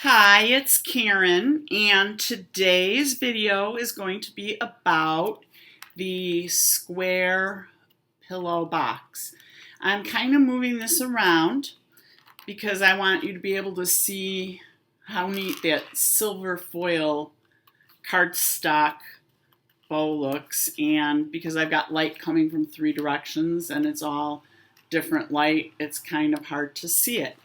Hi, it's Karen, and today's video is going to be about the square pillow box. I'm kind of moving this around because I want you to be able to see how neat that silver foil cardstock bow looks, and because I've got light coming from three directions and it's all different light, it's kind of hard to see it.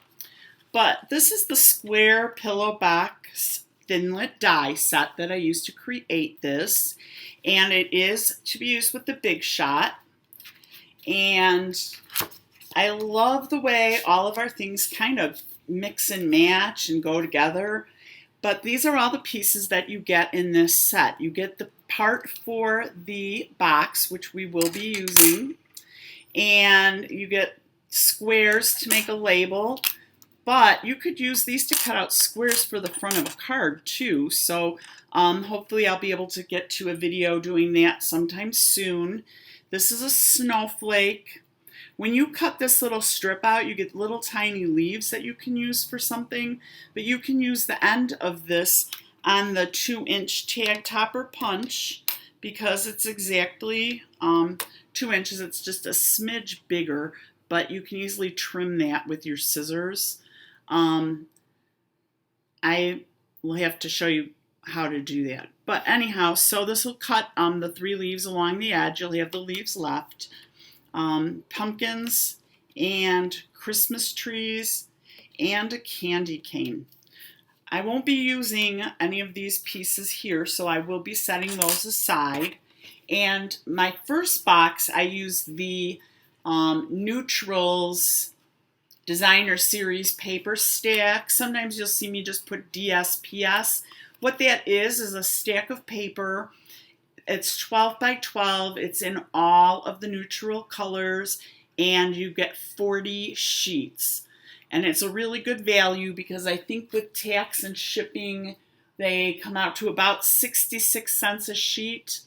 But this is the square pillow box Thinlit die set that I used to create this. And it is to be used with the Big Shot. And I love the way all of our things kind of mix and match and go together. But these are all the pieces that you get in this set. You get the part for the box, which we will be using. And you get squares to make a label. But you could use these to cut out squares for the front of a card too. So hopefully I'll be able to get to a video doing that sometime soon. This is a snowflake. When you cut this little strip out, you get little tiny leaves that you can use for something. But you can use the end of this on the 2-inch tag topper punch because it's exactly 2 inches. It's just a smidge bigger, but you can easily trim that with your scissors. I will have to show you how to do that. But anyhow, so this will cut the 3 leaves along the edge. You'll have the leaves left. Pumpkins and Christmas trees and a candy cane. I won't be using any of these pieces here, so I will be setting those aside. And my first box, I used the Neutrals Designer Series paper stack. Sometimes you'll see me just put DSPS. What that is a stack of paper. It's 12 by 12. It's in all of the neutral colors, and you get 40 sheets. And it's a really good value because I think with tax and shipping, they come out to about 66 cents a sheet.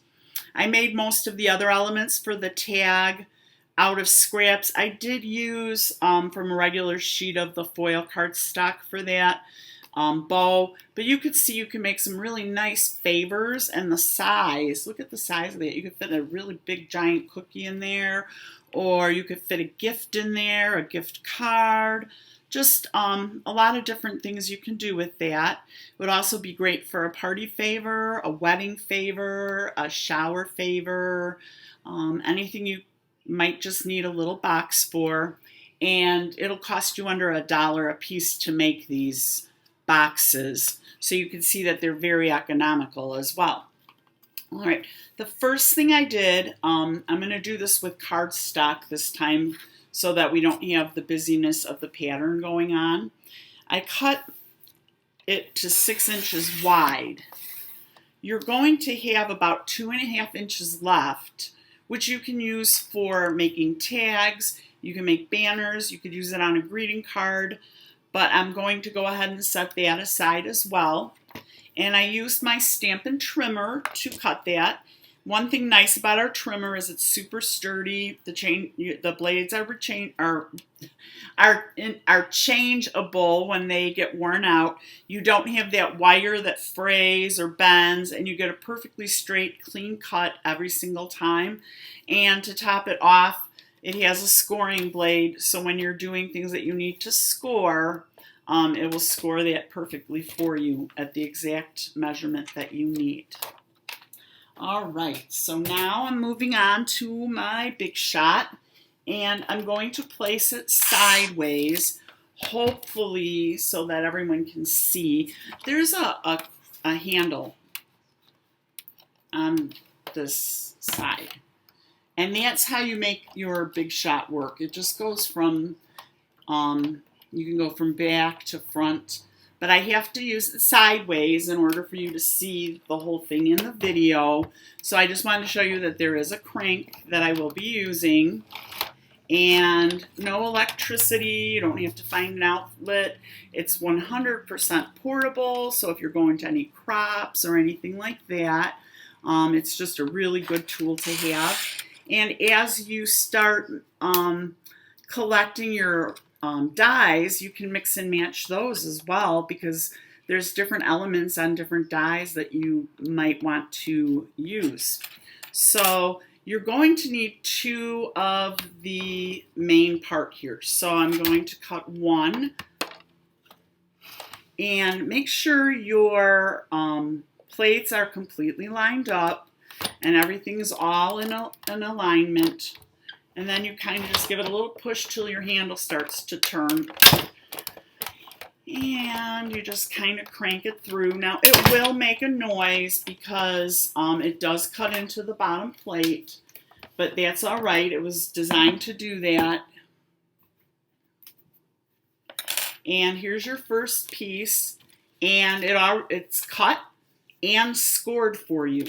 I made most of the other elements for the tag out of scraps. I did use from a regular sheet of the foil cardstock for that bow, but you could see you can make some really nice favors, and the size, look at the size of that. You could fit a really big giant cookie in there, or you could fit a gift in there, a gift card, just a lot of different things you can do with that. It would also be great for a party favor, a wedding favor, a shower favor, anything you might just need a little box for, and it'll cost you under $1 a piece to make these boxes, so you can see that they're very economical as well. All right, the first thing I did, I'm going to do this with cardstock this time so that we don't have the busyness of the pattern going on. I cut it to 6 inches wide. You're going to have about 2.5 inches left, which you can use for making tags. You can make banners. You could use it on a greeting card, but I'm going to go ahead and set that aside as well. And I used my Stampin' Trimmer to cut that. One thing nice about our trimmer is it's super sturdy. The blades are changeable when they get worn out. You don't have that wire that frays or bends, and you get a perfectly straight, clean cut every single time. And to top it off, it has a scoring blade, so when you're doing things that you need to score, it will score that perfectly for you at the exact measurement that you need. All right, so now I'm moving on to my Big Shot, and I'm going to place it sideways, hopefully so that everyone can see. There's a handle on this side, and that's how you make your Big Shot work. It just goes from, you can go from back to front, but I have to use it sideways in order for you to see the whole thing in the video. So I just wanted to show you that there is a crank that I will be using, and no electricity. You don't have to find an outlet. It's 100% portable, so if you're going to any crops or anything like that, it's just a really good tool to have. And as you start collecting your dies, you can mix and match those as well, because there's different elements on different dies that you might want to use. So you're going to need 2 of the main part here. So I'm going to cut 1, and make sure your plates are completely lined up and everything is all in alignment. And then you kind of just give it a little push till your handle starts to turn. And you just kind of crank it through. Now it will make a noise because it does cut into the bottom plate, but that's all right. It was designed to do that. And here's your first piece, and it's cut and scored for you.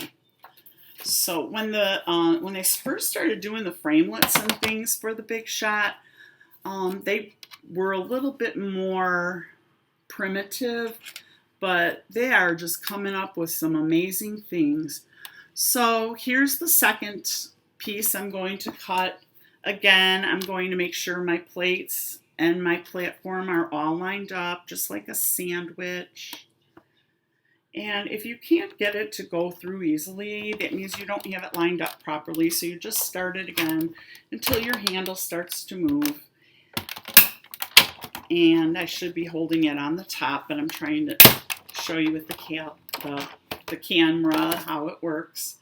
So when they first started doing the framelits and things for the Big Shot, they were a little bit more primitive, but they are just coming up with some amazing things. So here's the second piece I'm going to cut. Again, I'm going to make sure my plates and my platform are all lined up, just like a sandwich. And if you can't get it to go through easily, that means you don't have it lined up properly. So you just start it again until your handle starts to move. And I should be holding it on the top, but I'm trying to show you with the camera how it works.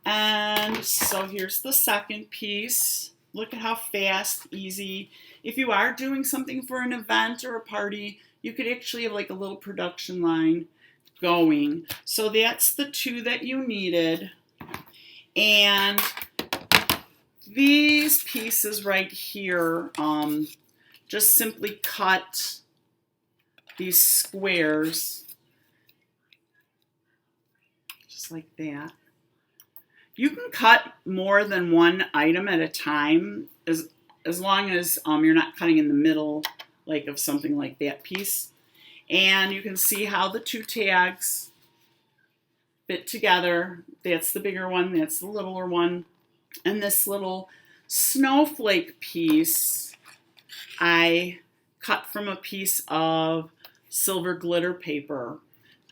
And so here's the second piece. Look at how fast, easy. If you are doing something for an event or a party, you could actually have like a little production line going. So that's the 2 that you needed. And these pieces right here, just simply cut these squares just like that. You can cut more than one item at a time as long as you're not cutting in the middle like of something like that piece. And you can see how the 2 tags fit together. That's the bigger one, that's the littler one. And this little snowflake piece I cut from a piece of silver glitter paper.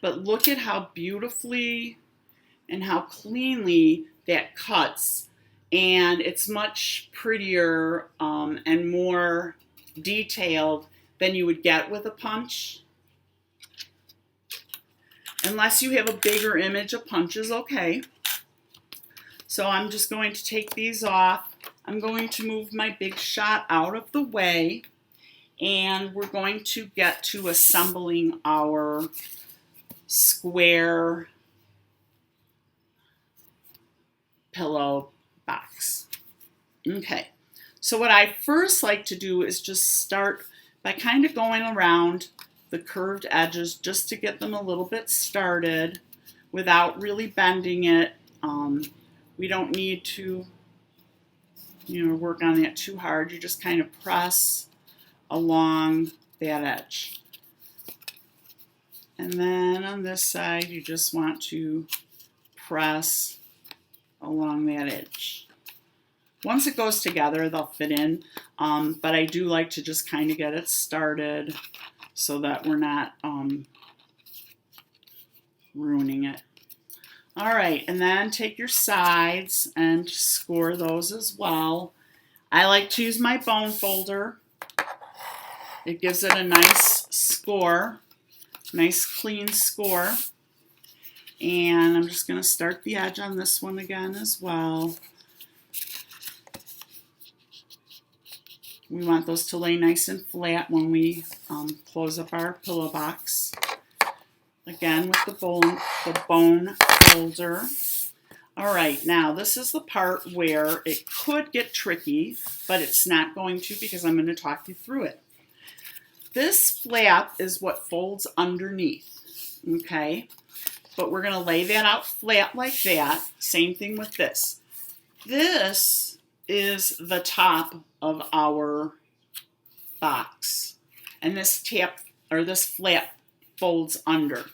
But look at how beautifully and how cleanly that cuts. And it's much prettier and more detailed than you would get with a punch. Unless you have a bigger image, a punch is okay. So I'm just going to take these off. I'm going to move my Big Shot out of the way, and we're going to get to assembling our square pillow box. Okay, so what I first like to do is just start by kind of going around the curved edges just to get them a little bit started without really bending it. We don't need to, work on that too hard. You just kind of press along that edge. And then on this side, you just want to press along that edge. Once it goes together, they'll fit in, but I do like to just kind of get it started so that we're not ruining it. All right, and then take your sides and score those as well. I like to use my bone folder. It gives it a nice score, nice clean score. And I'm just going to start the edge on this one again as well. We want those to lay nice and flat when we close up our pillow box. Again with the bone folder. All right, now this is the part where it could get tricky, but it's not going to because I'm going to talk you through it. This flap is what folds underneath, okay? But we're going to lay that out flat like that. Same thing with this. This is the top of our box, and this flap folds under.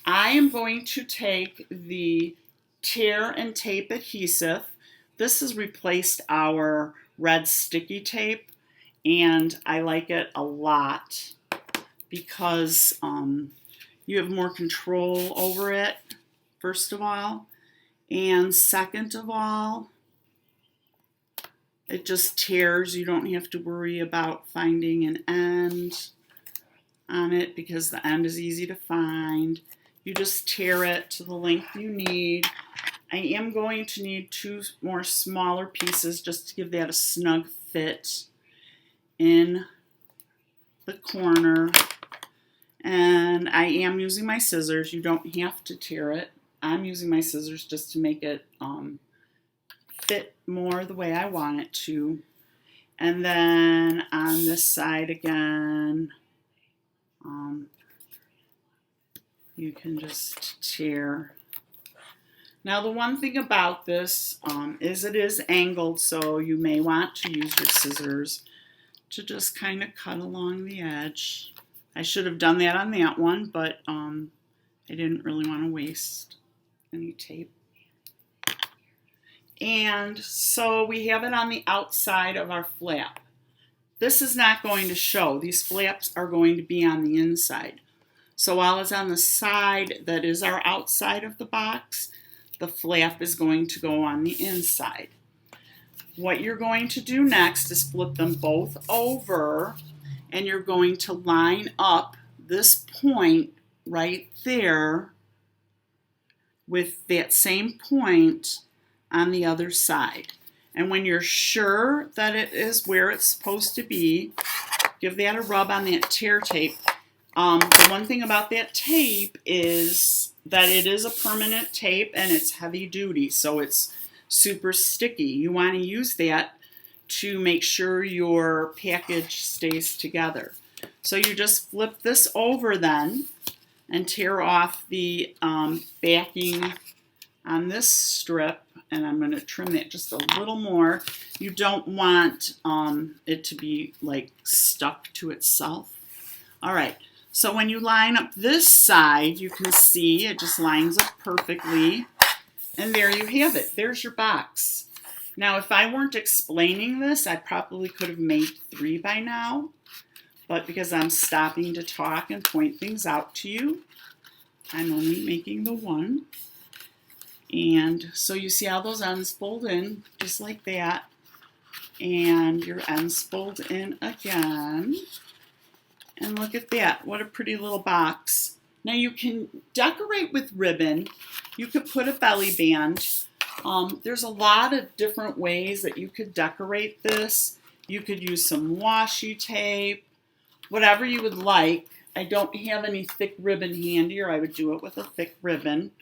I am going to take the tear and tape adhesive. This has replaced our red sticky tape, and I like it a lot because you have more control over it, first of all. And second of all, it just tears. You don't have to worry about finding an end on it because the end is easy to find. You just tear it to the length you need. I am going to need 2 more smaller pieces just to give that a snug fit in the corner. And I am using my scissors. You don't have to tear it. I'm using my scissors just to make it fit more the way I want it to. And then on this side again, you can just tear. Now the one thing about this is it is angled, so you may want to use your scissors to just kind of cut along the edge. I should have done that on that one, but I didn't really want to waste any tape. And so we have it on the outside of our flap. This is not going to show. These flaps are going to be on the inside. So while it's on the side that is our outside of the box, the flap is going to go on the inside. What you're going to do next is flip them both over, and you're going to line up this point right there with that same point on the other side. And when you're sure that it is where it's supposed to be, give that a rub on that tear tape. The one thing about that tape is that it is a permanent tape and it's heavy duty, so it's super sticky. You want to use that to make sure your package stays together. So you just flip this over then and tear off the backing on this strip, and I'm going to trim it just a little more. You don't want it to be like stuck to itself. All right, so when you line up this side, you can see it just lines up perfectly, and there you have it. There's your box. Now, if I weren't explaining this, I probably could have made 3 by now, but because I'm stopping to talk and point things out to you, I'm only making the 1. And so you see how those ends fold in, just like that. And your ends fold in again. And look at that, what a pretty little box. Now you can decorate with ribbon. You could put a belly band. There's a lot of different ways that you could decorate this. You could use some washi tape, whatever you would like. I don't have any thick ribbon handy, or I would do it with a thick ribbon.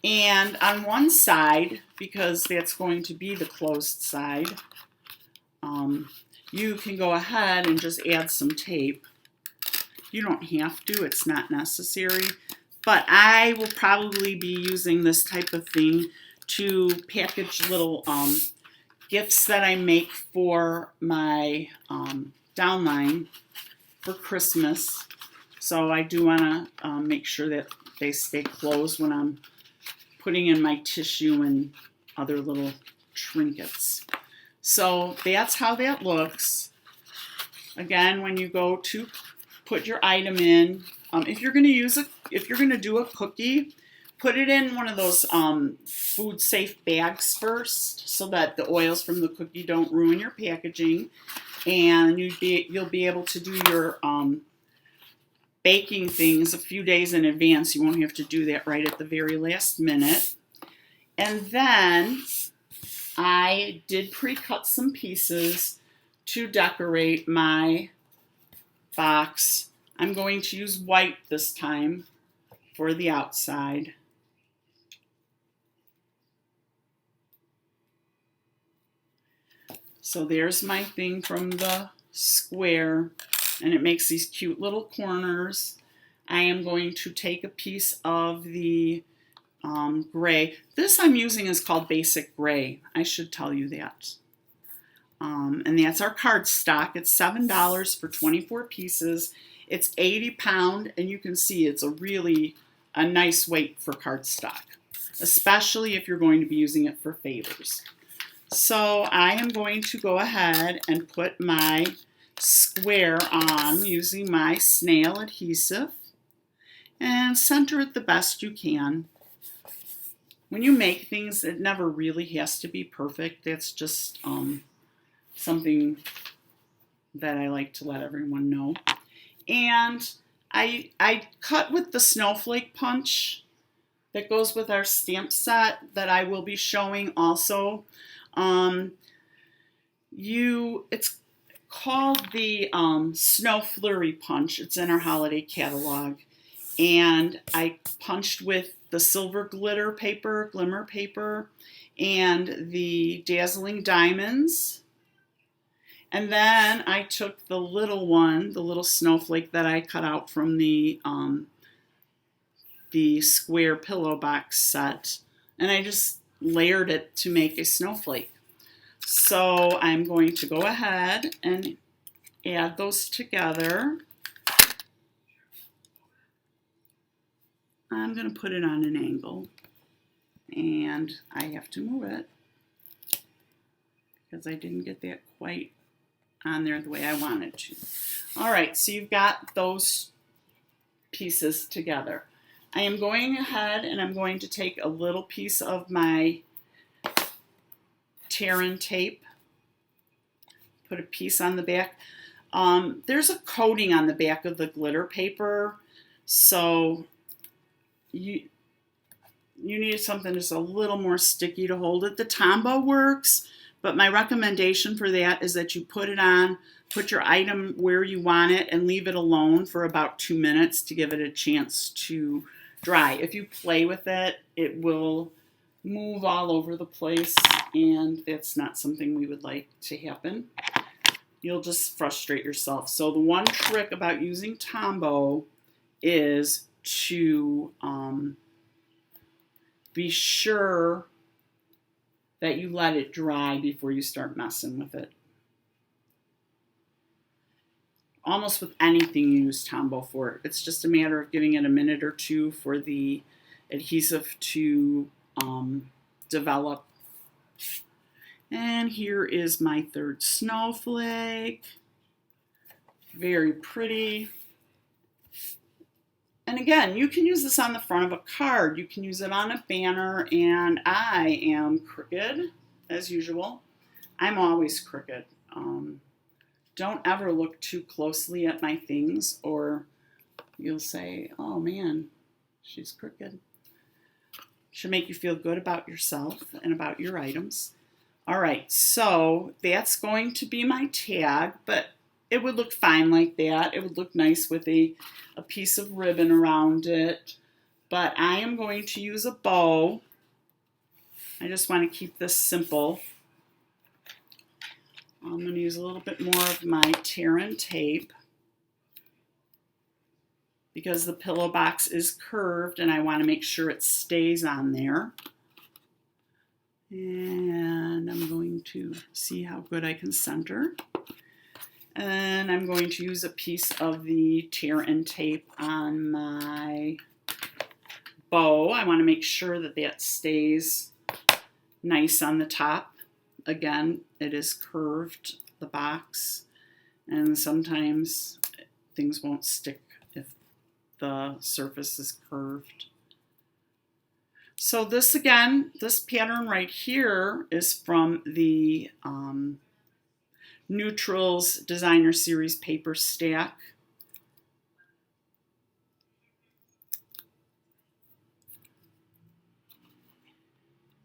And on one side, because that's going to be the closed side, you can go ahead and just add some tape. You don't have to, it's not necessary, but I will probably be using this type of thing to package little gifts that I make for my downline for Christmas. So I do want to make sure that they stay closed when I'm putting in my tissue and other little trinkets. So that's how that looks. Again, when you go to put your item in, if you're going to do a cookie, put it in one of those food safe bags first, so that the oils from the cookie don't ruin your packaging, and you'll be able to do your baking things a few days in advance. You won't have to do that right at the very last minute. And then I did pre-cut some pieces to decorate my box. I'm going to use white this time for the outside. So there's my thing from the square, and it makes these cute little corners. I am going to take a piece of the gray. This I'm using is called Basic Gray. I should tell you that. And that's our cardstock. It's $7 for 24 pieces. It's 80 pound, and you can see it's a nice weight for cardstock, especially if you're going to be using it for favors. So I am going to go ahead and put my square on using my snail adhesive and center it the best you can. When you make things, it never really has to be perfect. That's just something that I like to let everyone know. And I cut with the snowflake punch that goes with our stamp set that I will be showing also. It's called the Snow Flurry Punch. It's in our holiday catalog. And I punched with the silver glimmer paper, and the dazzling diamonds. And then I took the little one, the little snowflake that I cut out from the square pillow box set, and I just layered it to make a snowflake. So I'm going to go ahead and add those together. I'm going to put it on an angle, and I have to move it because I didn't get that quite on there the way I wanted to. All right, so you've got those pieces together. I am going ahead and I'm going to take a little piece of my tear-in tape, put a piece on the back. There's a coating on the back of the glitter paper, so you need something just a little more sticky to hold it. The Tombow works, but my recommendation for that is that you put it on, put your item where you want it, and leave it alone for about 2 minutes to give it a chance to dry. If you play with it, it will move all over the place, and that's not something we would like to happen. You'll just frustrate yourself. So the one trick about using Tombow is to be sure that you let it dry before you start messing with it. Almost with anything you use Tombow for, it's just a matter of giving it a minute or two for the adhesive to develop. And here is my third snowflake. Very pretty. And again, you can use this on the front of a card. You can use it on a banner, and I am crooked, as usual. I'm always crooked. Don't ever look too closely at my things, or you'll say, oh man, she's crooked. Should make you feel good about yourself and about your items. All right, so that's going to be my tag, but it would look fine like that. It would look nice with a piece of ribbon around it. But I am going to use a bow. I just want to keep this simple. I'm going to use a little bit more of my tear-in tape because the pillow box is curved and I want to make sure it stays on there. And I'm going to see how good I can center. And I'm going to use a piece of the tear-in tape on my bow. I want to make sure that that stays nice on the top. Again, it is curved, the box, and sometimes things won't stick if the surface is curved. So this again, this pattern right here is from the Neutrals Designer Series paper stack.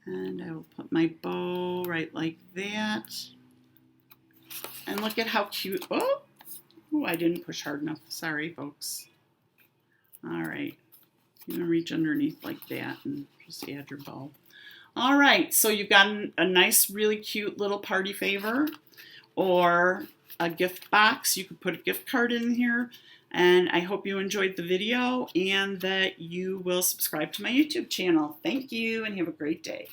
And I will put my bow right like that. And look at how cute. Oh, I didn't push hard enough. Sorry, folks. All right. You're going to reach underneath like that and just add your bow. All right. So you've got a nice, really cute little party favor or a gift box. You could put a gift card in here. And I hope you enjoyed the video and that you will subscribe to my YouTube channel. Thank you and have a great day.